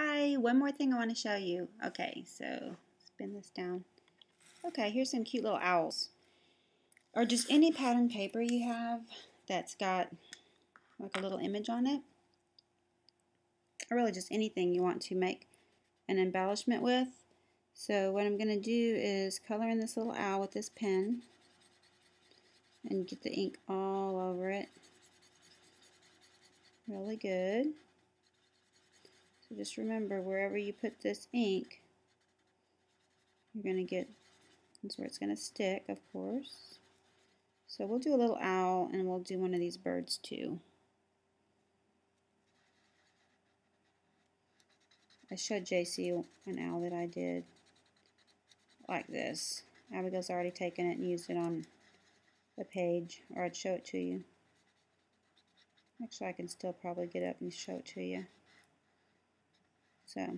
Hi, one more thing I want to show you. Okay, so spin this down. Okay, here's some cute little owls. Or just any pattern paper you have that's got like a little image on it. Or really just anything you want to make an embellishment with. So what I'm going to do is color in this little owl with this pen and get the ink all over it. Really good. So just remember, wherever you put this ink, you're going to get, that's where it's going to stick, of course. So we'll do a little owl and we'll do one of these birds too. I showed JC an owl that I did like this. Abigail's already taken it and used it on the page, or I'd show it to you. Actually, I can still probably get up and show it to you. So,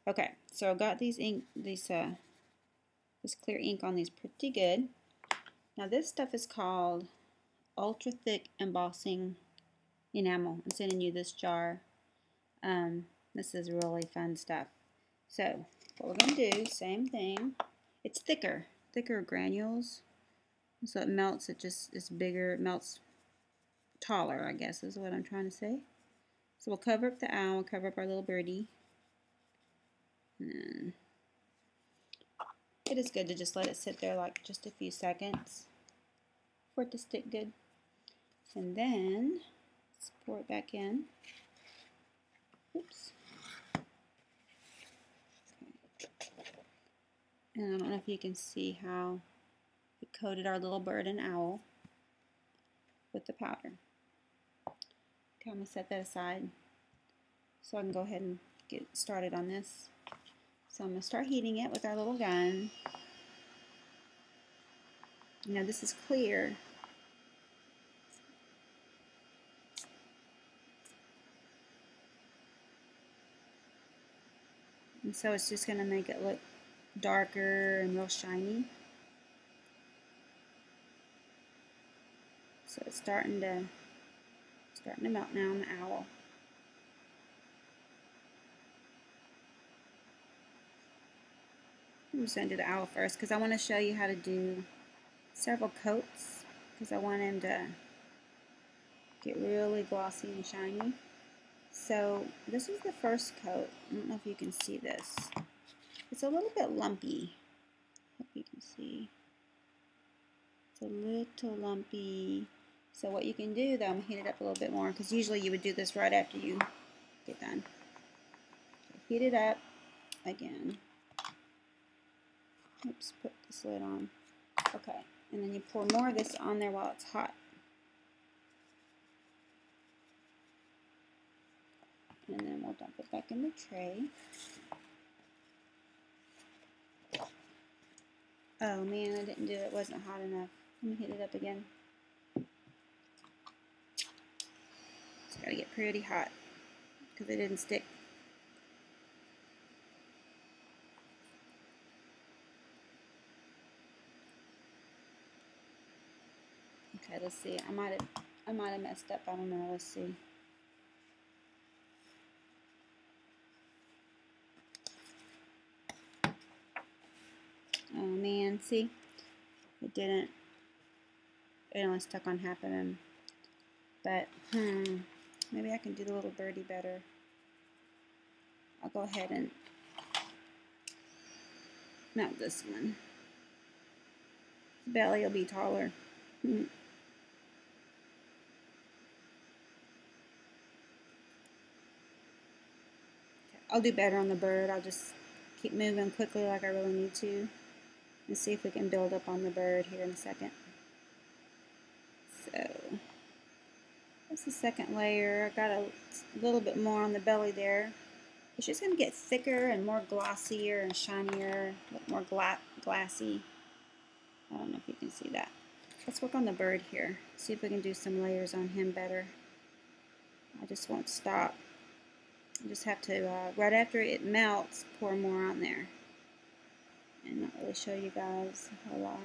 okay, so I got these ink, this clear ink on these pretty good. Now this stuff is called ultra thick embossing enamel. I'm sending you this jar. This is really fun stuff. So what we're going to do, same thing. It's thicker granules. So it melts, it just is bigger, it melts taller, I guess is what I'm trying to say. So we'll cover up the owl, we'll cover up our little birdie. And it is good to just let it sit there like just a few seconds for it to stick good. And then let's pour it back in. Oops. And I don't know if you can see how we coated our little bird and owl with the powder. Okay, I'm going to set that aside so I can go ahead and get started on this. So I'm going to start heating it with our little gun. Now this is clear. And so it's just going to make it look darker and real shiny. So it's starting to melt now on the owl. I'm just going to do the owl first because I want to show you how to do several coats because I want him to get really glossy and shiny. So this is the first coat. I don't know if you can see this. It's a little bit lumpy. Hope you can see. It's a little lumpy. So what you can do though, I'm going to heat it up a little bit more because usually you would do this right after you get done. So heat it up again. Oops, put this lid on. Okay, and then you pour more of this on there while it's hot. And then we'll dump it back in the tray. Oh man, I didn't do it. It wasn't hot enough. Let me heat it up again. It's got to get pretty hot because it didn't stick. Okay, let's see. I might have messed up. I don't know. Let's see. Oh man, see? It didn't. It only stuck on half of them. But, maybe I can do the little birdie better. I'll go ahead and melt this one. The belly will be taller. Okay, I'll do better on the bird. I'll just keep moving quickly like I really need to. And see if we can build up on the bird here in a second. So, that's the second layer. I got a little bit more on the belly there. It's just going to get thicker and more glossier and shinier, look more glassy. I don't know if you can see that. Let's work on the bird here. See if we can do some layers on him better. I just won't stop. I just have to, right after it melts, pour more on there. And not really show you guys a whole lot.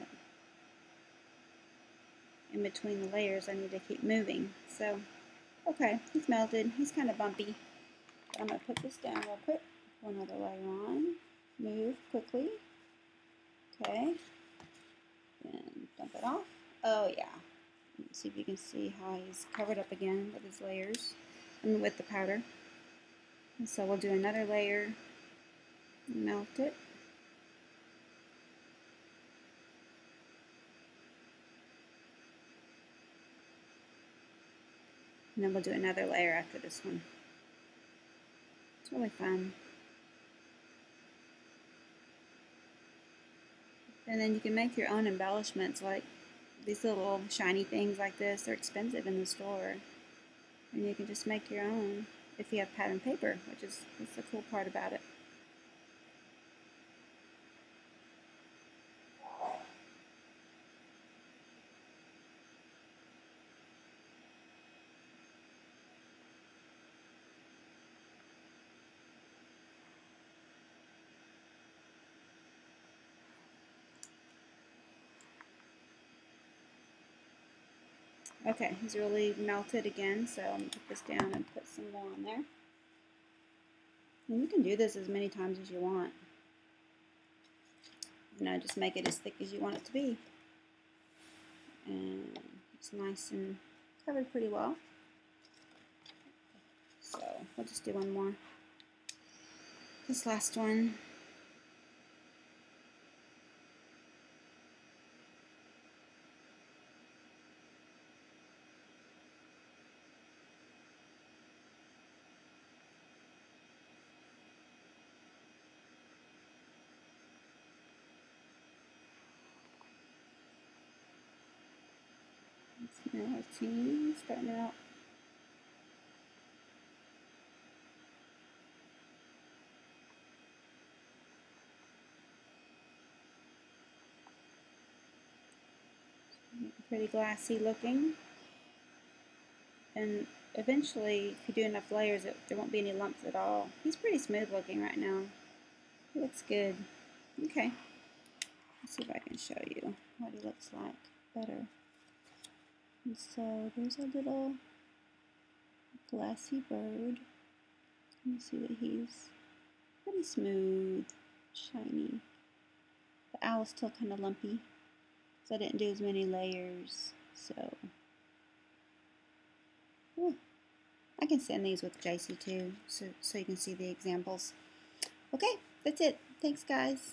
In between the layers, I need to keep moving. So, okay, he's melted. He's kind of bumpy. I'm going to put this down real quick. Put another layer on. Move quickly. Okay. And dump it off. Oh yeah. Let's see if you can see how he's covered up again with his layers. And with the powder. And so we'll do another layer. Melt it. And then we'll do another layer after this one. It's really fun. And then you can make your own embellishments, like these little shiny things like this. They're expensive in the store. And you can just make your own if you have pattern paper, which is that's the cool part about it. Okay, it's really melted again, so I'm going to put this down and put some more on there. And you can do this as many times as you want. You know, just make it as thick as you want it to be. And it's nice and covered pretty well. So we'll just do one more. This last one. It's melting, starting out. Pretty glassy looking. And eventually, if you do enough layers, there won't be any lumps at all. He's pretty smooth looking right now. He looks good. Okay. Let's see if I can show you what he looks like better. And so there's a little glassy bird. You see that he's pretty smooth, shiny. The owl's still kind of lumpy, so I didn't do as many layers. So I can send these with JC too, so you can see the examples. Okay, that's it. Thanks, guys.